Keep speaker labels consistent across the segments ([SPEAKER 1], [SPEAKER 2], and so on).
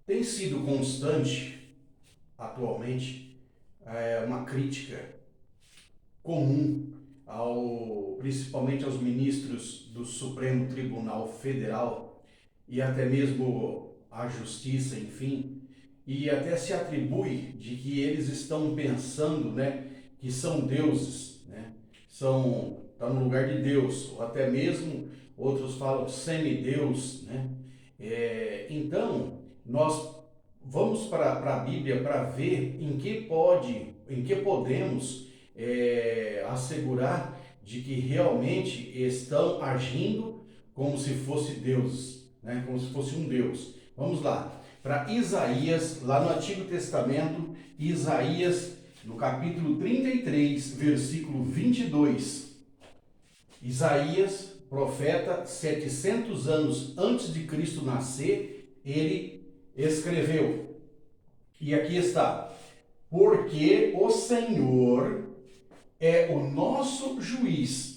[SPEAKER 1] Tem sido constante, atualmente, uma crítica comum principalmente aos ministros do Supremo Tribunal Federal e até mesmo à Justiça, enfim, e até se atribui de que eles estão pensando, né, que são deuses, né, tá no lugar de Deus, ou até mesmo outros falam semideus, né. Então nós vamos para a Bíblia para ver em que podemos assegurar de que realmente estão agindo como se fosse Deus, né? Como se fosse um Deus. Vamos lá, para Isaías, lá no Antigo Testamento, Isaías, no capítulo 33, versículo 22. Isaías, profeta, 700 anos antes de Cristo nascer, ele escreveu. E aqui está: porque o Senhor é o nosso juiz.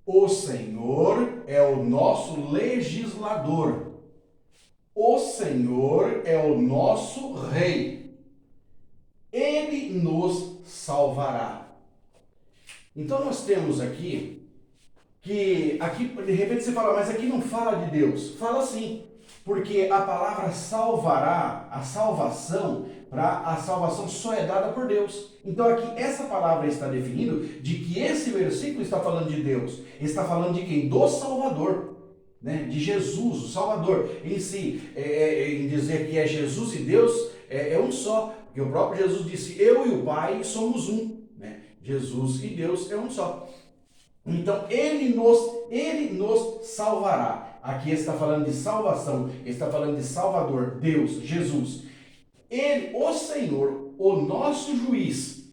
[SPEAKER 1] O Senhor é o nosso legislador. O Senhor é o nosso rei. Ele nos salvará. Então nós temos aqui de repente você fala, mas aqui não fala de Deus. Fala sim, porque a palavra salvará, a salvação só é dada por Deus. Então aqui essa palavra está definindo de que esse versículo está falando de Deus. Está falando de quem? Do Salvador, né? De Jesus, o Salvador. Em si, em dizer que é Jesus e Deus é um só. Porque o próprio Jesus disse, eu e o Pai somos um, né? Jesus e Deus é um só. Então ele nos salvará. Aqui está falando de salvação, está falando de Salvador, Deus, Jesus. Ele, o Senhor, o nosso juiz,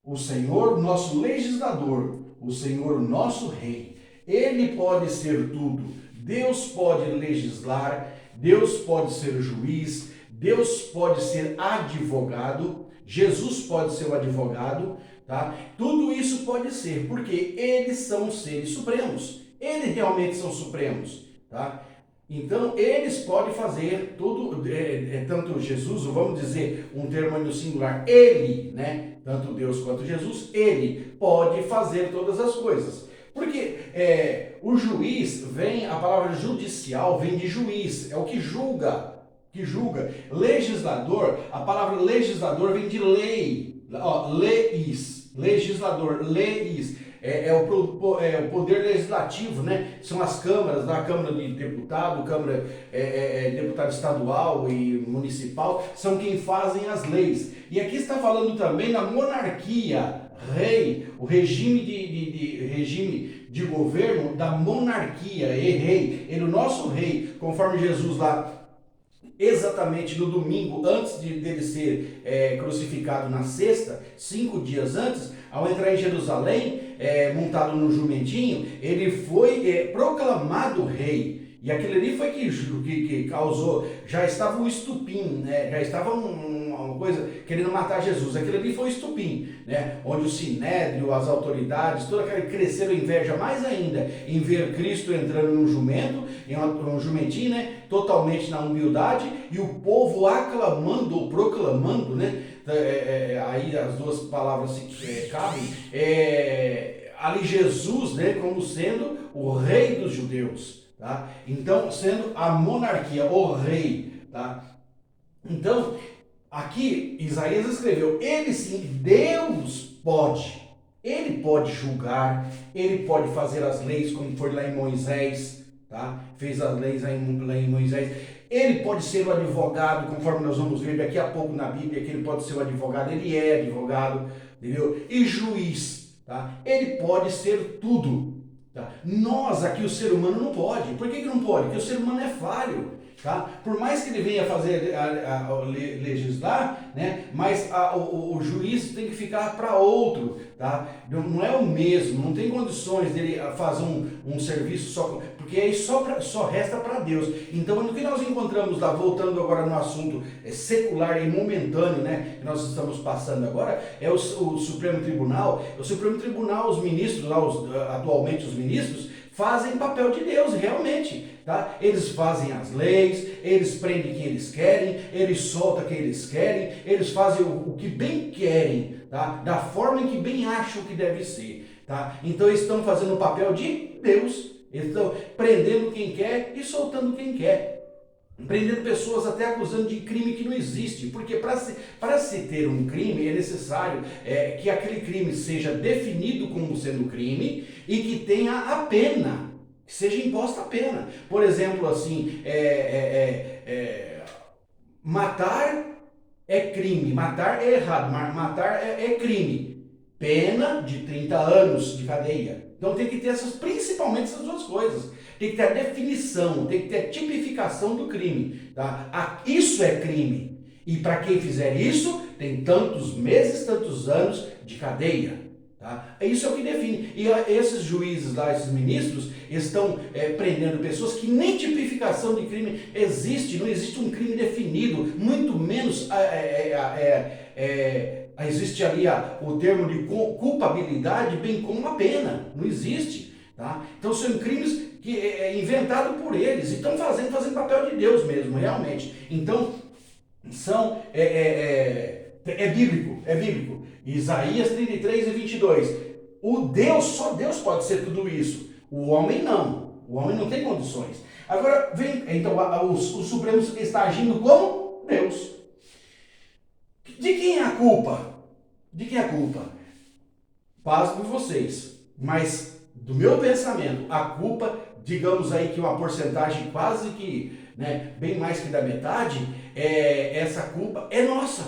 [SPEAKER 1] o Senhor, nosso legislador, o Senhor, nosso rei. Ele pode ser tudo. Deus pode legislar, Deus pode ser juiz, Deus pode ser advogado, Jesus pode ser o advogado, tá? Tudo isso pode ser, porque eles são seres supremos. Eles realmente são supremos, tá? Então, eles podem fazer tudo, tanto Jesus, ou vamos dizer um termo no singular, ele, né? Tanto Deus quanto Jesus, ele pode fazer todas as coisas. Porque o juiz a palavra judicial vem de juiz, é o que julga. Legislador, a palavra legislador vem de lei, leis, legislador, leis. É o poder legislativo, né? São as câmaras, a Câmara de Deputado, Câmara Deputado Estadual e Municipal, são quem fazem as leis. E aqui está falando também na monarquia, rei, o regime de governo da monarquia, e rei, ele é o nosso rei, conforme Jesus lá, exatamente no domingo, antes dele ser crucificado na sexta, 5 dias antes, ao entrar em Jerusalém, montado no jumentinho, ele foi proclamado rei. E aquilo ali foi que causou, já estava um estupim, né? Já estava uma coisa querendo matar Jesus. Aquilo ali foi um estupim, né? Onde o sinédrio, as autoridades, toda aquela cresceram inveja mais ainda em ver Cristo entrando num jumento, em um jumentinho, né? Totalmente na humildade, e o povo aclamando ou proclamando, né? Aí as duas palavras se cabem. Ali Jesus, né? Como sendo o rei dos judeus. Tá? Então, sendo a monarquia, o rei, tá? Então, aqui Isaías escreveu, ele sim, Deus pode, ele pode julgar, ele pode fazer as leis, como foi lá em Moisés, tá? Fez as leis lá em Moisés. Ele pode ser o advogado, conforme nós vamos ver daqui a pouco na Bíblia, que ele pode ser o advogado, ele é advogado, entendeu? E juiz, tá? Ele pode ser tudo. Tá? Nós aqui, o ser humano, não pode. Por que não pode? Porque o ser humano é falho. Tá? Por mais que ele venha fazer legislar, né? Mas o juiz tem que ficar para outro. Tá? Não é o mesmo, não tem condições dele fazer um serviço só, porque aí só resta para Deus. Então, o que nós encontramos lá, voltando agora no assunto secular e momentâneo, né, que nós estamos passando agora, é o Supremo Tribunal. O Supremo Tribunal, os ministros, lá, atualmente os ministros, fazem papel de Deus, realmente, tá? Eles fazem as leis, eles prendem quem eles querem, eles soltam quem eles querem, eles fazem o que bem querem, tá? Da forma em que bem acham que deve ser, tá? Então eles estão fazendo o papel de Deus, eles estão prendendo quem quer e soltando quem quer. Prendendo pessoas até acusando de crime que não existe, porque para se ter um crime é necessário que aquele crime seja definido como sendo crime e que tenha a pena, que seja imposta a pena. Por exemplo, assim, matar é crime, matar é errado, matar é crime. Pena de 30 anos de cadeia. Então tem que ter principalmente essas duas coisas. Tem que ter a definição, tem que ter a tipificação do crime. Tá? Isso é crime. E para quem fizer isso, tem tantos meses, tantos anos de cadeia. Tá? Isso é o que define. E esses juízes lá, esses ministros, estão prendendo pessoas que nem tipificação de crime existe, não existe um crime definido, muito menos existe ali o termo de culpabilidade, bem como a pena, não existe. Tá? Então são crimes que inventado por eles e estão fazendo papel de Deus mesmo, realmente. Então é bíblico. Isaías 33 e 22. Só Deus pode ser tudo isso. O homem não. O homem não tem condições. Agora, então o Supremo está agindo como Deus. De quem é a culpa? De quem é a culpa? Paz por vocês. Mas, do meu pensamento, a culpa, digamos aí que uma porcentagem quase que, bem mais que da metade, essa culpa é nossa.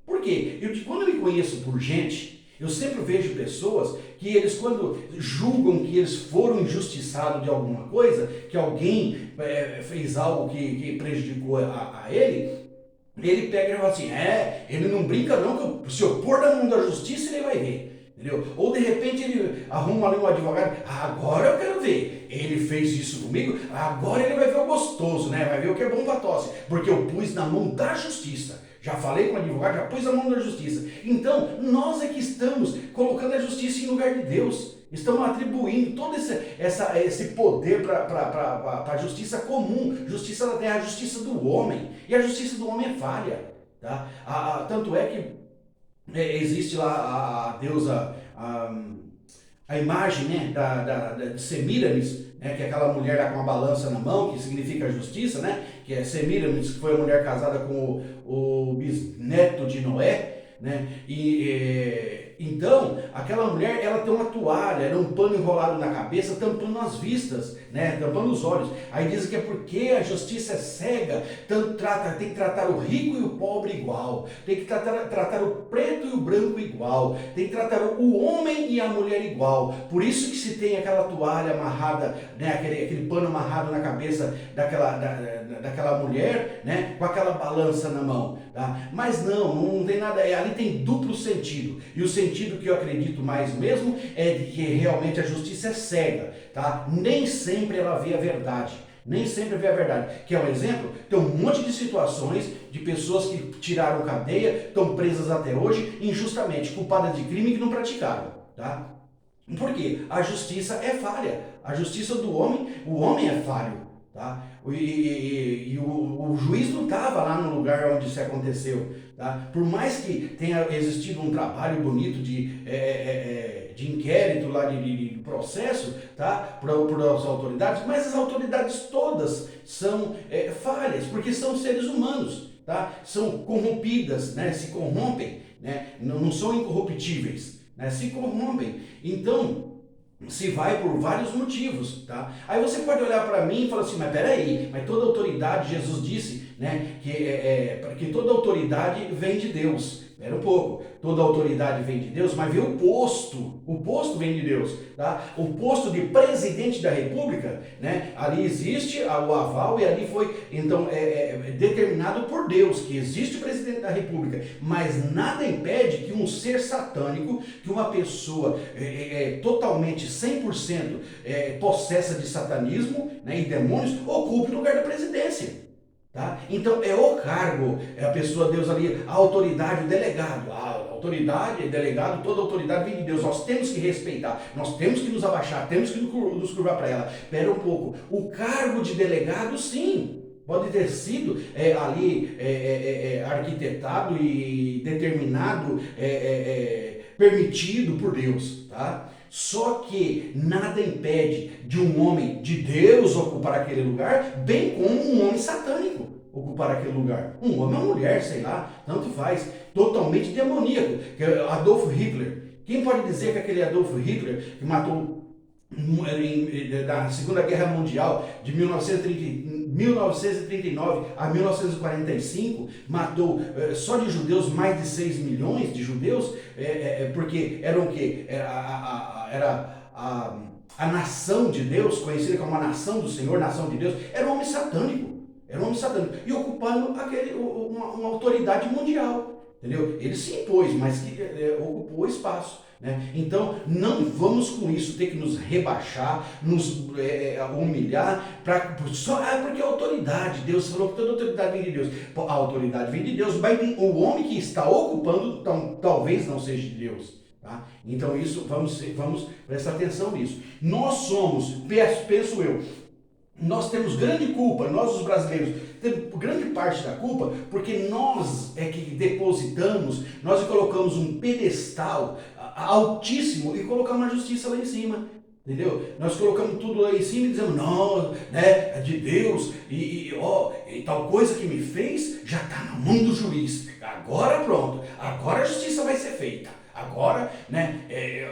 [SPEAKER 1] Por quê? Quando eu me conheço por gente, eu sempre vejo pessoas que eles, quando julgam que eles foram injustiçados de alguma coisa, que alguém fez algo que prejudicou a ele pega e fala assim, ele não brinca não, que se eu pôr na mão da justiça ele vai ver, entendeu? Ou de repente ele arruma ali um advogado, agora eu quero ver, ele fez isso comigo, agora ele vai ver o gostoso, vai ver o que é bom pra tosse, porque eu pus na mão da justiça. Já falei com o advogado, já pus a mão na justiça. Então, nós é que estamos colocando a justiça em lugar de Deus. Estamos atribuindo todo esse poder para a justiça comum. Justiça da terra, a justiça do homem. E a justiça do homem é falha. Tá? Tanto é que existe lá a deusa, a imagem de Semíramis, que é aquela mulher lá com a balança na mão, que significa justiça, que é Semíramis, que foi a mulher casada com o bisneto de Noé, então, aquela mulher, ela tem uma toalha, era um pano enrolado na cabeça, tampando as vistas, tampando os olhos. Aí dizem que é porque a justiça é cega, tem que tratar o rico e o pobre igual, tem que tratar o preto e o branco igual, tem que tratar o homem e a mulher igual. Por isso que se tem aquela toalha amarrada, aquele pano amarrado na cabeça daquela mulher, com aquela balança na mão. Tá? Mas não tem nada, ali tem duplo sentido. E o sentido que eu acredito mais mesmo é de que realmente a justiça é cega, tá? Nem sempre ela vê a verdade. Nem sempre vê a verdade. Quer um exemplo? Tem um monte de situações de pessoas que tiraram cadeia, estão presas até hoje, injustamente, culpadas de crime que não praticaram, tá? Por quê? A justiça é falha. A justiça do homem, o homem é falho. Tá? E o juiz não estava lá no lugar onde isso aconteceu. Tá? Por mais que tenha existido um trabalho bonito de inquérito, lá de processo, tá? por as autoridades, mas as autoridades todas são falhas, porque são seres humanos, tá? São corrompidas, se corrompem, não são incorruptíveis, se corrompem. Então, se vai por vários motivos, tá? Aí você pode olhar para mim e falar assim, mas peraí, mas toda autoridade, Jesus disse, que toda autoridade vem de Deus. Espera um pouco, toda autoridade vem de Deus, mas vê o posto vem de Deus, tá? O posto de presidente da república, ali existe o aval e ali foi, então, determinado por Deus, que existe o presidente da república, mas nada impede que um ser satânico, que uma pessoa totalmente 100% possessa de satanismo, e demônios, ocupe o lugar da presidência. Tá? Então é o cargo, é a pessoa, Deus ali, a autoridade, o delegado. A autoridade, delegado, toda autoridade vem de Deus. Nós temos que respeitar, nós temos que nos abaixar, temos que nos curvar para ela. Espera um pouco, o cargo de delegado, sim, pode ter sido arquitetado e determinado, permitido por Deus, tá? Só que nada impede de um homem de Deus ocupar aquele lugar, bem como um homem satânico ocupar aquele lugar. Um homem ou uma mulher, sei lá, tanto faz. Totalmente demoníaco. Que é Adolf Hitler. Quem pode dizer que aquele Adolf Hitler, que matou na Segunda Guerra Mundial, de 1939 a 1945, matou só de judeus mais de 6 milhões de judeus, porque eram o quê? Era a nação de Deus, conhecida como a nação do Senhor, nação de Deus, era um homem satânico. Era um homem satânico. E ocupando uma autoridade mundial. Entendeu? Ele se impôs, mas ocupou espaço. Né? Então, não vamos com isso ter que nos rebaixar, nos humilhar, porque a autoridade, Deus falou que toda autoridade vem de Deus. A autoridade vem de Deus, mas o homem que está ocupando talvez não seja de Deus. Tá? Então, isso vamos prestar atenção nisso. Nós somos, penso eu, nós temos grande culpa, nós os brasileiros, temos grande parte da culpa, porque nós é que depositamos, nós colocamos um pedestal altíssimo e colocamos a justiça lá em cima. Entendeu? Nós colocamos tudo lá em cima e dizemos, não, né, é de Deus, e tal coisa que me fez já está na mão do juiz. Agora pronto, agora a justiça vai ser feita. Agora, né,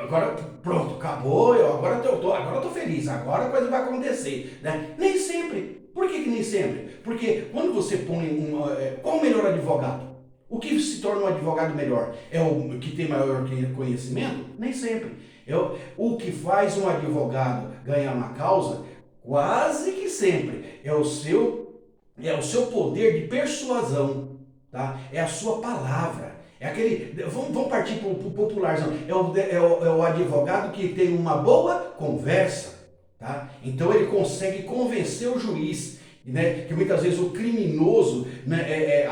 [SPEAKER 1] agora pronto, acabou, agora eu tô feliz, agora a coisa vai acontecer. Né? Nem sempre. Por que nem sempre? Porque quando você põe qual o melhor advogado? O que se torna um advogado melhor? É o que tem maior conhecimento? Nem sempre. O que faz um advogado ganhar uma causa, quase que sempre, é o seu poder de persuasão, tá? É a sua palavra. É aquele, vamos partir para o popularzão, é o advogado que tem uma boa conversa, tá? Então ele consegue convencer o juiz, né? Que muitas vezes o criminoso, né,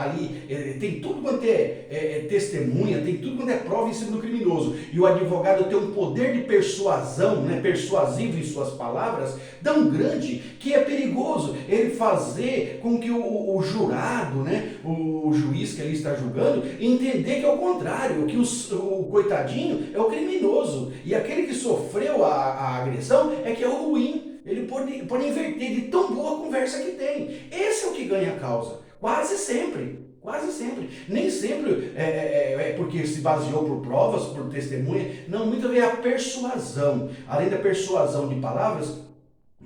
[SPEAKER 1] tem tudo quanto é testemunha, tem tudo quanto é prova em cima do criminoso, e o advogado tem um poder de persuasão, né, persuasivo em suas palavras, tão grande que é perigoso ele fazer com que o jurado, né, o juiz que ele está julgando, entender que é o contrário, que o coitadinho é o criminoso, e aquele que sofreu a agressão é que é o ruim. Ele pode inverter de tão boa conversa que tem. Esse é o que ganha a causa. Quase sempre. Quase sempre. Nem sempre é porque se baseou por provas, por testemunha. Não, muitas vezes é a persuasão. Além da persuasão de palavras,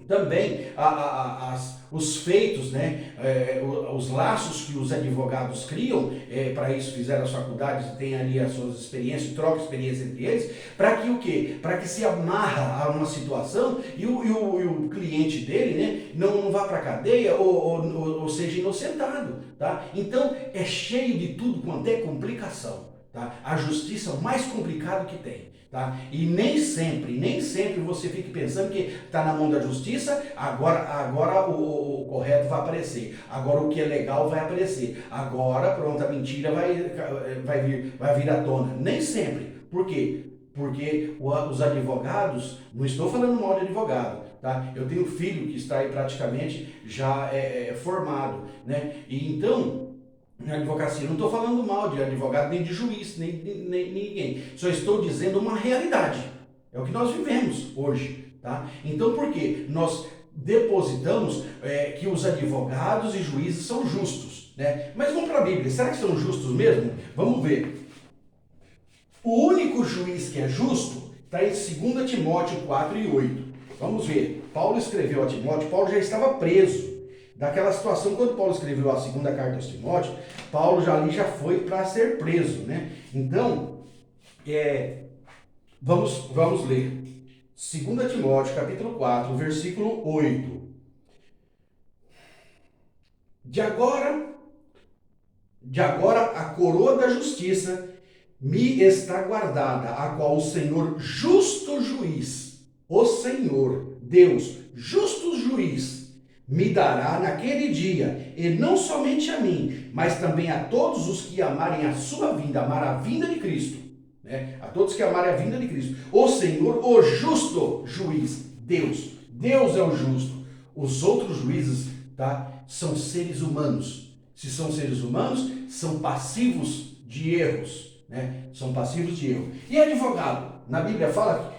[SPEAKER 1] também os feitos, né, os laços que os advogados criam, para isso fizeram as faculdades, tem ali as suas experiências, trocam experiência entre eles, para que o quê? Para que se amarra a uma situação e o cliente dele, né, não vá para a cadeia ou seja inocentado. Tá? Então é cheio de tudo quanto é complicação. Tá? A justiça é o mais complicado que tem. Tá? E nem sempre você fique pensando que está na mão da justiça, agora o correto vai aparecer, agora o que é legal vai aparecer, agora pronto, a mentira vai vir à tona. Nem sempre. Por quê? Porque os advogados, não estou falando mal de advogado, tá? Eu tenho um filho que está aí praticamente já formado, né? E então, na advocacia, não estou falando mal de advogado, nem de juiz, nem ninguém. Só estou dizendo uma realidade. É o que nós vivemos hoje. Tá? Então, por quê? Nós depositamos que os advogados e juízes são justos. Né? Mas vamos para a Bíblia. Será que são justos mesmo? Vamos ver. O único juiz que é justo está em 2 Timóteo 4 e 8. Vamos ver. Paulo escreveu a Timóteo, Paulo já estava preso. Daquela situação, quando Paulo escreveu a segunda carta aos Timóteo, Paulo já foi para ser preso, né? Então, vamos ler. 2 Timóteo, capítulo 4, versículo 8. De agora a coroa da justiça me está guardada, a qual o Senhor, justo juiz, o Senhor, Deus, justo juiz, me dará naquele dia, e não somente a mim, mas também a todos os que amarem a sua vinda, amar a vinda de Cristo, né? A todos que amarem a vinda de Cristo. O Senhor, o justo juiz, Deus. Deus é o justo. Os outros juízes, tá, são seres humanos. Se são seres humanos, são passivos de erros, né? São passivos de erro. E advogado? Na Bíblia fala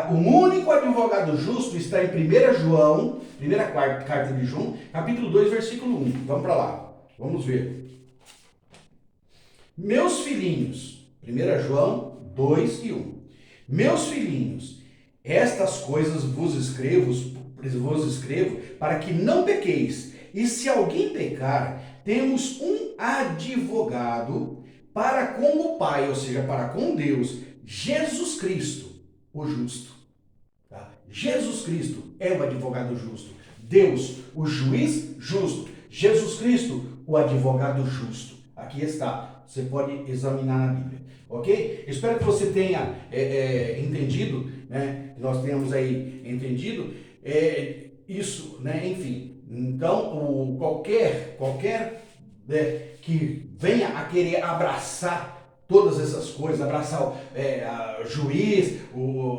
[SPEAKER 1] que o único advogado justo está em 1 João, primeira carta de João, capítulo 2, versículo 1. Vamos para lá. Vamos ver. Meus filhinhos, 1 João 2 e 1. Meus filhinhos, estas coisas vos escrevo para que não pequeis. E se alguém pecar, temos um advogado para com o Pai, ou seja, para com Deus, Jesus Cristo, o justo. Tá? Jesus Cristo é o advogado justo. Deus, o juiz justo. Jesus Cristo, o advogado justo. Aqui está. Você pode examinar na Bíblia. Ok? Espero que você tenha entendido, né? Nós tenhamos aí entendido isso, né? Enfim. Então, qualquer que venha a querer abraçar todas essas coisas, abraçar o juiz,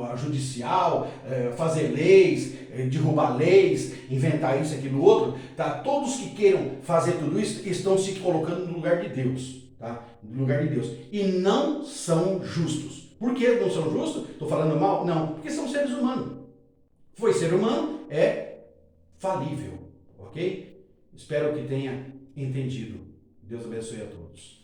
[SPEAKER 1] a judicial, fazer leis, derrubar leis, inventar isso, aquilo, outro, tá? Todos que queiram fazer tudo isso estão se colocando no lugar de Deus, tá? No lugar de Deus. E não são justos. Por que não são justos? Estou falando mal? Não, porque são seres humanos. Foi ser humano, é falível, ok? Espero que tenha entendido. Deus abençoe a todos.